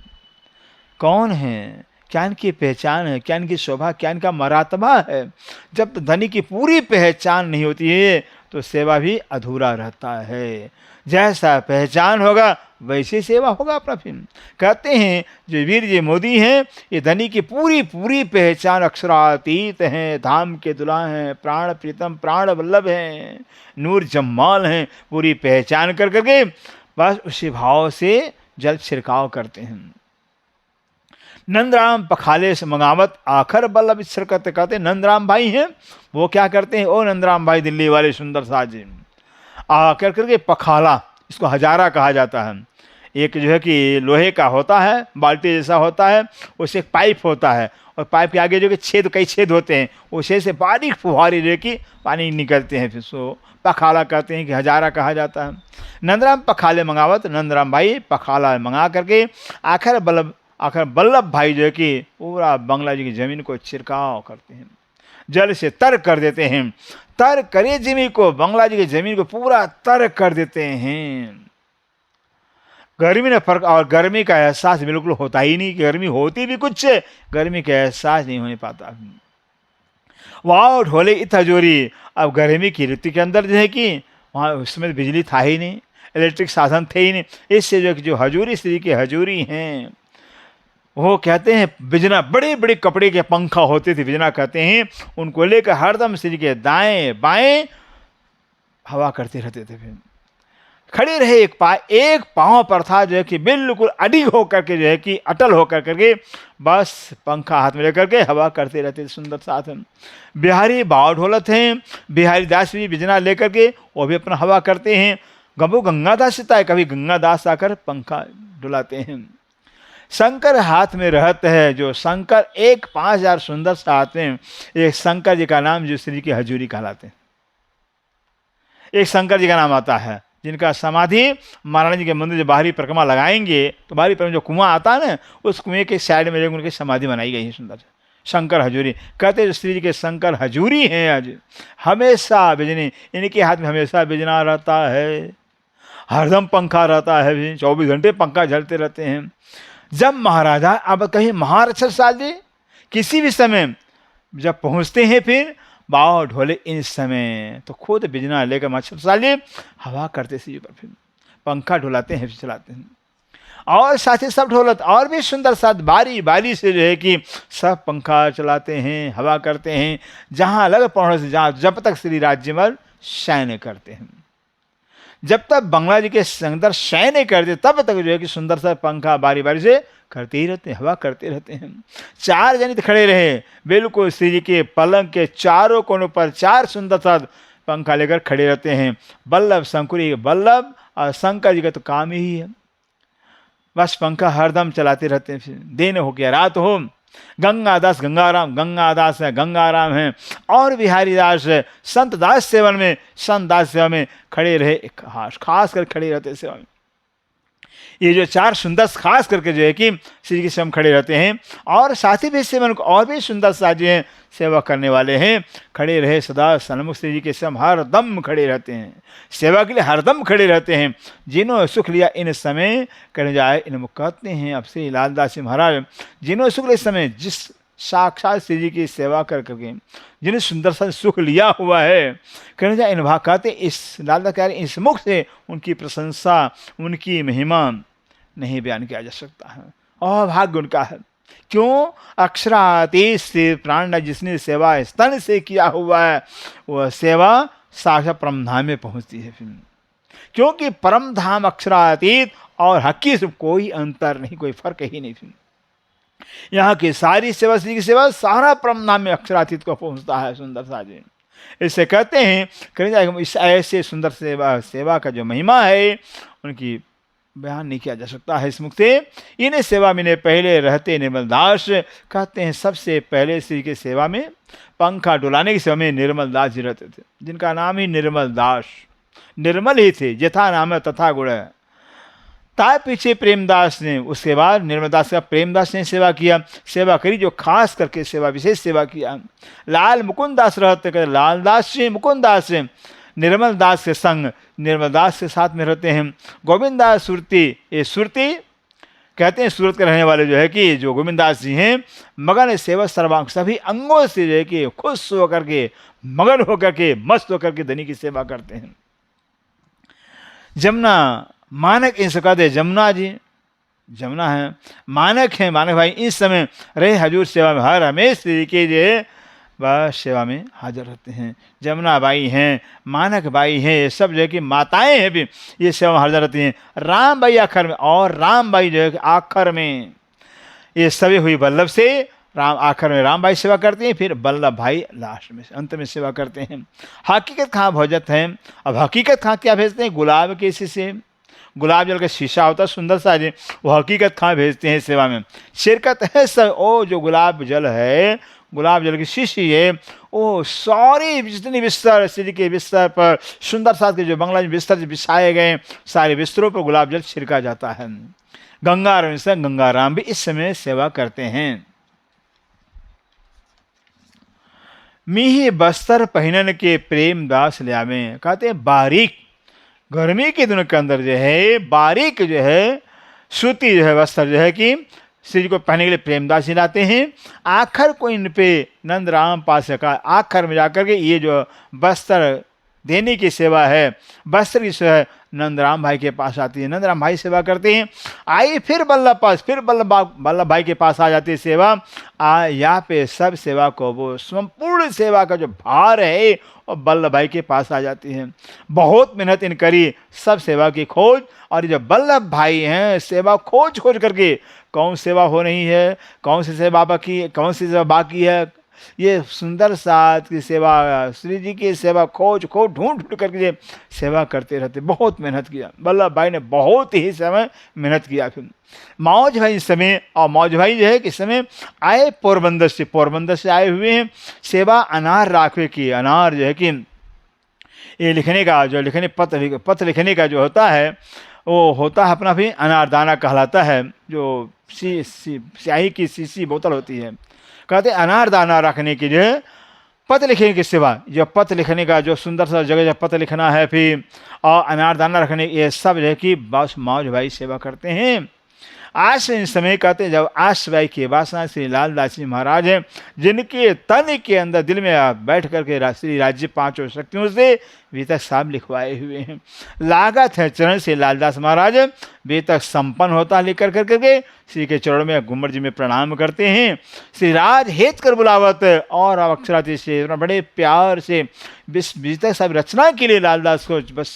कौन है, क्या इनकी पहचान है, क्या इनकी शोभा, क्या इनका मरातबा है। जब धनी की पूरी पहचान नहीं होती है तो सेवा भी अधूरा रहता है। जैसा पहचान होगा वैसे सेवा होगा अपना। फिर कहते हैं जो वीर जी मोदी हैं, ये धनी की पूरी पूरी पहचान अक्षरातीत हैं, धाम के दुल्हा हैं, प्राण प्रीतम प्राण वल्लभ हैं, नूर जम्माल हैं। पूरी पहचान कर करके बस उसी भाव से जल छिड़काव करते हैं। नंदराम पखाले से मंगावत आखर बल्लभ छिड़कत, कहते नंदराम भाई हैं, वो क्या करते हैं, ओ नंदराम भाई दिल्ली वाले सुंदर साथ जी आकर करके पखाला, इसको हजारा कहा जाता है। एक जो है कि लोहे का होता है, बाल्टी जैसा होता है, उससे एक पाइप होता है, और पाइप के आगे जो कि छेद, कई छेद होते हैं, उसे से बारीक फुहारी जो कि पानी निकलते हैं, फिर सो पखाला कहते हैं कि हजारा कहा जाता है। नंदराम पखाले मंगावत, नंदराम भाई पखाला मंगा करके आखिर बल्लभ भाई जो है कि पूरा बंगला जी की जमीन को छिड़काव करते हैं, जल से तर कर देते हैं। तर करे जमीन को, बंगला जी की जमीन को पूरा तर कर देते हैं। गर्मी में फर्क, और गर्मी का एहसास बिल्कुल होता ही नहीं, गर्मी होती भी कुछ है, गर्मी का एहसास नहीं होने पाता। वाह ढोले इत हजूरी। अब गर्मी की ऋतु के अंदर जो है कि वहाँ उसमें बिजली था ही नहीं, इलेक्ट्रिक साधन थे ही नहीं, इससे जो हजूरी स्त्री के हजूरी हैं वो कहते हैं बिजना, बड़े बड़े कपड़े के पंखा होते थे, बिजना कहते हैं, उनको लेकर हरदम शरीर के दाएं बाएं हवा करते रहते थे। फिर खड़े रहे, एक पाँव पर था जो है कि बिल्कुल अडिग होकर के जो है कि अटल होकर करके बस पंखा हाथ में लेकर के हवा करते रहते थे। सुंदर साथ में बिहारी बाव ढोलत हैं, बिहारी दास भी बिजना लेकर के वो भी अपना हवा करते हैं। गबू गंगादास सीता है, कभी गंगादास आकर पंखा डुलाते हैं। शंकर हाथ में रहते हैं, जो शंकर एक 5000 सुंदर से आते हैं। एक शंकर जी का नाम जो श्री की हजूरी कहलाते हैं, एक शंकर जी का नाम आता है जिनका समाधि महारानी जी के मंदिर जो बाहरी परिक्रमा लगाएंगे तो बाहरी परिक्रमा जो कुआं आता है ना, उस कुएं के साइड में उनकी समाधि बनाई गई है सुंदर शंकर हजूरी। कहते श्री जी के शंकर हजूरी हैं, आज हमेशा बिजनी, इनके हाथ में हमेशा बिजना रहता है, हरदम पंखा रहता है, 24 घंटे पंखा झलते रहते हैं। जब महाराजा, अब कहीं महारक्षक साल जी किसी भी समय जब पहुंचते हैं फिर बाव ढोले इन समय, तो खुद बिजना लेकर मच्छर साले हवा करते से ऊपर, फिर पंखा ढुलाते हैं, फिर चलाते हैं। और साथ ही सब ढोलत और भी सुंदर साथ बारी बारी से जो है कि सब पंखा चलाते हैं, हवा करते हैं, जहाँ अलग पौड़ से जहाँ जब तक श्री राज्यमल शयन करते हैं, जब तक बंगला जी के अंदर शयन करते तब तक जो है कि सुंदर सा पंखा बारी बारी से करते ही रहते हैं, हवा करते रहते हैं। 4 जनित खड़े रहे बिल्कुल श्री जी के पलंग के चारों कोनों पर 4 सुंदर सा पंखा लेकर खड़े रहते हैं। बल्लभ शंकुरी, बल्लभ और शंकर जी का तो काम ही है, बस पंखा हरदम चलाते रहते हैं। फिर दिन हो गया, रात हो, गंगादास गंगाराम, गंगादास है गंगाराम है, और बिहारी दास है संत दास सेवन में, संत दास सेवा में खड़े रहे, खास कर खड़े रहते सेवा में। ये जो 4 सुंदर खास करके जो है कि श्री के सेवा खड़े रहते हैं, और साथ ही भी सेवन को और भी सुंदर साजी हैं सेवा करने वाले हैं, खड़े रहे सदा सन्मुख श्री जी के सेवा हरदम खड़े रहते हैं, सेवा के लिए हरदम खड़े रहते हैं। जिन्होंने सुख लिया इन समय कर जाए इन कहते हैं अब श्री लालदास जी महाराज, जिन्होंने सुख लिया इस समय जिस साक्षात श्री जी की सेवा कर करके जिन्हें सुंदर सा सुख लिया हुआ है, कहने जाए इन भाग कहते इस लालदास कह रहे इस मुख से उनकी प्रशंसा उनकी महिमा नहीं बयान किया जा सकता है, और भाग्य उनका है। क्यों? अक्षरातीत से प्राण जिसने सेवा स्तन से किया हुआ है, वह सेवा साक्षात परम धाम में पहुंचती है। फिर क्योंकि परम धाम अक्षरातीत और हकी से कोई अंतर नहीं, कोई फर्क ही नहीं। फिर यहाँ की सारी सेवा श्री की सेवा सारा परम धाम में अक्षरातीत को पहुंचता है। सुंदर सा जी इससे कहते हैं करें इस ऐसे सुंदर सेवा का जो महिमा है उनकी बयान नहीं किया जा सकता है इस मुख से। इन्हें सेवा में पहले रहते निर्मल दास कहते हैं, सबसे पहले श्री के सेवा में पंखा डुलाने की सेवा में निर्मल दास जी रहते थे, जिनका नाम ही निर्मल दास, निर्मल ही थे, जथा नाम है तथा गुण है। ताय पीछे प्रेमदास ने, उसके बाद निर्मल दास का प्रेमदास ने सेवा किया, सेवा करी जो खास करके सेवा विशेष सेवा किया। लाल मुकुंद दास रहते कहते लाल दास से मुकुंद दास से निर्मल दास के संग निर्मल दास के साथ में रहते हैं। गोविंद दास सुरती, ये सुरती कहते हैं सूरत के रहने वाले जो है कि जो गोविंद दास जी हैं मगन सेवा सर्वांग सभी अंगों से जो है कि खुश होकर के मगन होकर के मस्त होकर के धनी की सेवा करते हैं। जमुना मानक इनसे कहते हैं, जमुना जी जमुना है मानक है, मानक भाई इस समय रहे हजूर सेवा में हर हमेश तरीके जो वह सेवा में हाजिर रहते हैं। जमुना बाई हैं, मानक बाई हैं, ये सब जो है कि माताएं हैं भी ये सेवा में हाजिर रहती हैं। राम बाई आखिर में, और राम बाई जो है कि आखिर में, ये सभी हुई बल्लभ से, राम आखिर में राम बाई सेवा करती हैं, फिर बल्लभ भाई लास्ट में अंत में सेवा करते हैं। हकीकत कहाँ भोजत है, अब हकीकत कहाँ क्या भेजते हैं, गुलाब के शीशे, गुलाब जल का शीशा होता है सुंदर सा जी, वो हकीकत कहाँ भेजते हैं सेवा में। शिरकत है सब, ओ जो गुलाब जल है, गुलाब जल की शीशी है, वो सारी जितनी बिस्तर श्री के बिस्तर पर सुंदर साथ के जो बंगला में बिस्तर बिछाए गए सारे बिस्तरों पर गुलाब जल छिड़का जाता है। गंगाराम से गंगाराम भी इस समय सेवा करते हैं। मीही बस्तर पहनन के प्रेम दास लियावे, कहते हैं बारीक गर्मी के दिनों के अंदर जो है बारीक जो है सूती जो है वस्त्र जो है कि श्री जी को पहनने के लिए प्रेमदास जी लाते हैं। आखिर को इन पे नंद राम पास का आखिर में जाकर के ये जो वस्त्र देने की सेवा है, वस्त्र की सेवा है, नंद राम भाई के पास आती है, नंद राम भाई सेवा करते हैं। आई फिर बल्लभ पास, फिर बल्लभ भाई के पास आ जाती है सेवा। यहाँ पे सब सेवा को वो संपूर्ण सेवा का जो भार है और बल्लभ भाई के पास आ जाती है। बहुत मेहनत इन करी सब सेवा की खोज, और ये जो बल्लभ भाई हैं सेवा खोज खोज करके कौन सेवा हो रही है, कौन सी सेवा बाकी, कौन सी सेवा बाकी है, ये सुंदर साथ की सेवा श्री जी की सेवा खोज खोज ढूंढ ढूंढ करके सेवा करते रहते। बहुत मेहनत किया बल्लभ भाई ने, बहुत ही समय मेहनत किया। फिर मौज भाई इस समय, और मौज भाई जो है कि इस समय आए पोरबंदर से आए हुए हैं। सेवा अनार राखवे की, अनार जो है कि ये लिखने का जो लिखने पत्र लिखने का जो होता है वो होता है अपना भी अनारदाना कहलाता है, जो स्याही की शीशी बोतल होती है। कहते हैं अनारदाना रखने की जो है पत्र लिखने की सेवा, जो पत्र लिखने का जो सुंदर सा जगह जब पत्र लिखना है फिर और अनारदाना रखने, ये सब जो है कि बस मौज भाई सेवा करते हैं। आज इन समय कहते हैं जब आश्रय की वासना श्री लालदास जी महाराज हैं, जिनके तन के अंदर दिल में आप बैठ करके श्री राज्य पांचों शक्तियों से वेतक साहब लिखवाए हुए हैं। लागत है चरण से लालदास महाराज वेतक संपन्न होता लेकर करके श्री के चरणों में घुमर जी में प्रणाम करते हैं। श्री राज हेत कर बुलावत और अक्षराती से बड़े प्यार से वेतक साहब रचना के लिए लालदास को बस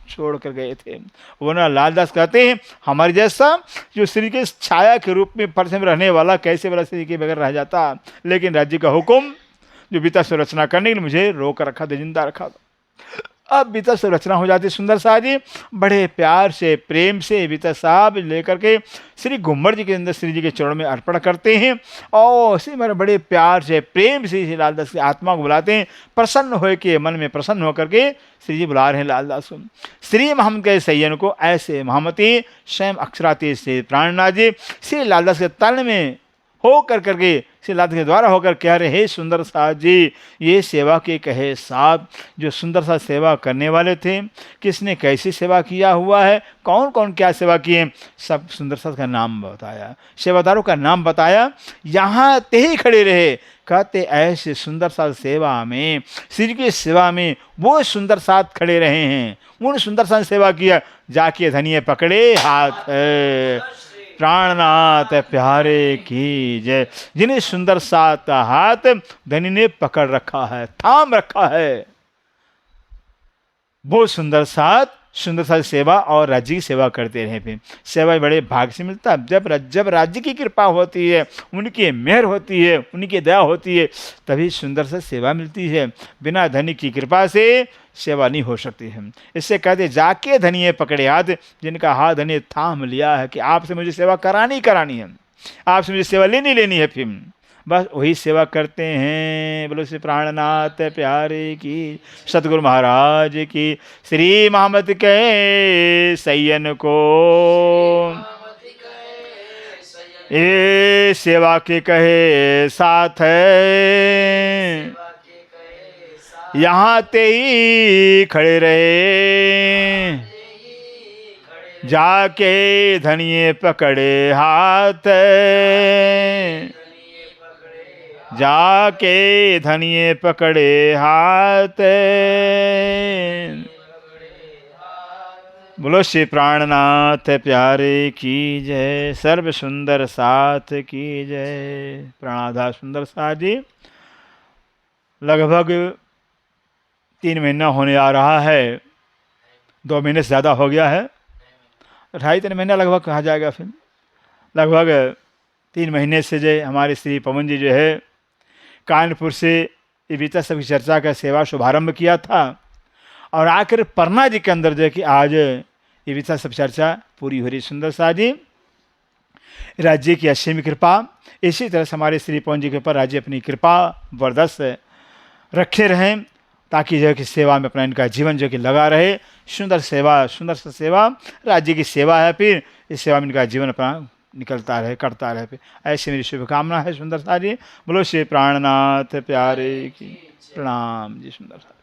छोड़ कर गए थे। वो ना लालदास कहते हैं हमारे जैसा जो श्री के छाया के रूप में परस में रहने वाला कैसे वाला श्री के बगैर रह जाता, लेकिन राज्य का हुक्म जो बीता से रचना करने के लिए मुझे रोक रखा था, जिंदा रखा था। अब बीता से रचना हो जाती। सुंदर साहब जी बड़े प्यार से प्रेम से बीता साहब लेकर के श्री घुमर जी के अंदर श्री जी के चरणों में अर्पण करते हैं और श्री मेरे बड़े प्यार से प्रेम से श्री लालदास की आत्मा को बुलाते हैं। प्रसन्न हो के मन में प्रसन्न होकर के श्री जी बुला रहे हैं लालदास को। श्री मोहम्मद के सैयन को ऐसे मोहम्मती स्वयं अक्षराती से प्राणनाथ जी श्री लालदास के तन में हो करके श्री लालदास के द्वारा होकर कह रहे हे सुंदर साहब जी, ये सेवा के कहे साहब जो सुंदर सा सेवा करने वाले थे, किसने कैसी सेवा किया हुआ है, कौन कौन क्या सेवा किए, सब सुंदर साहब का नाम बताया, सेवादारों का नाम बताया। यहाँ ते ही खड़े रहे, कहते ऐसे सुंदर साथ सेवा में श्री की सेवा में वो सुंदर साथ खड़े रहे हैं, उन सुंदर साथ सेवा किया। जाके धनिये पकड़े हाथ प्राणनाथ प्यारे की जय, जिन्हें सुंदर साथ हाथ धनी ने पकड़ रखा है, थाम रखा है। वो सुंदर साथ सेवा और राज्य की सेवा करते रहे। फिर सेवा बड़े भाग से मिलता है। जब राज्य की कृपा होती है, उनकी मेहर होती है, उनकी दया होती है, तभी सुंदर सा सेवा मिलती है। बिना धनी की कृपा से सेवा नहीं हो सकती है। इससे कहते जाके धनिये पकड़े हाथ, जिनका हाथ धनी थाम लिया है कि आपसे मुझे सेवा करानी है, आपसे मुझे सेवा लेनी है, फिर बस वही सेवा करते हैं। बोलो श्री प्राणनाथ प्यारे की, सतगुरु महाराज की। श्री मोहम्मद के सैयन को ये सेवा के कहे साथ है, यहाँ ते ही खड़े रहे, जाके धनिये पकड़े हाथ, जाके धनिये पकड़े हाथ। बोलो श्री प्राणनाथ प्यारे की जय, सर्व सुंदर साथ की जय। प्राणाधा सुंदर साथ जी लगभग 3 महीना होने आ रहा है, 2 महीने से ज़्यादा हो गया है, 2.5-3 महीना लगभग कहा जाएगा। फिर लगभग 3 महीने से जो हमारे श्री पवन जी जो है कानपुर से ये बीता सबकी चर्चा का सेवा शुभारंभ किया था, और आखिर पन्ना जी के अंदर जो है कि आज ये बीता सब चर्चा पूरी हो रही। सुंदर साहब जी राज्य की असीम कृपा, इसी तरह से हमारे श्री पवन जी के ऊपर राज्य अपनी कृपा बरदस्त रखे रहें, ताकि जो है कि सेवा में अपना इनका जीवन जो कि लगा रहे। सुंदर सेवा राज्य की सेवा है, फिर इस सेवा में इनका जीवन अपना निकलता रहे, करता रहे। ऐसी मेरी शुभकामना है सुंदर साहब जी। बोलो श्री प्राणनाथ प्यारे की। प्रणाम जी सुंदर साहब।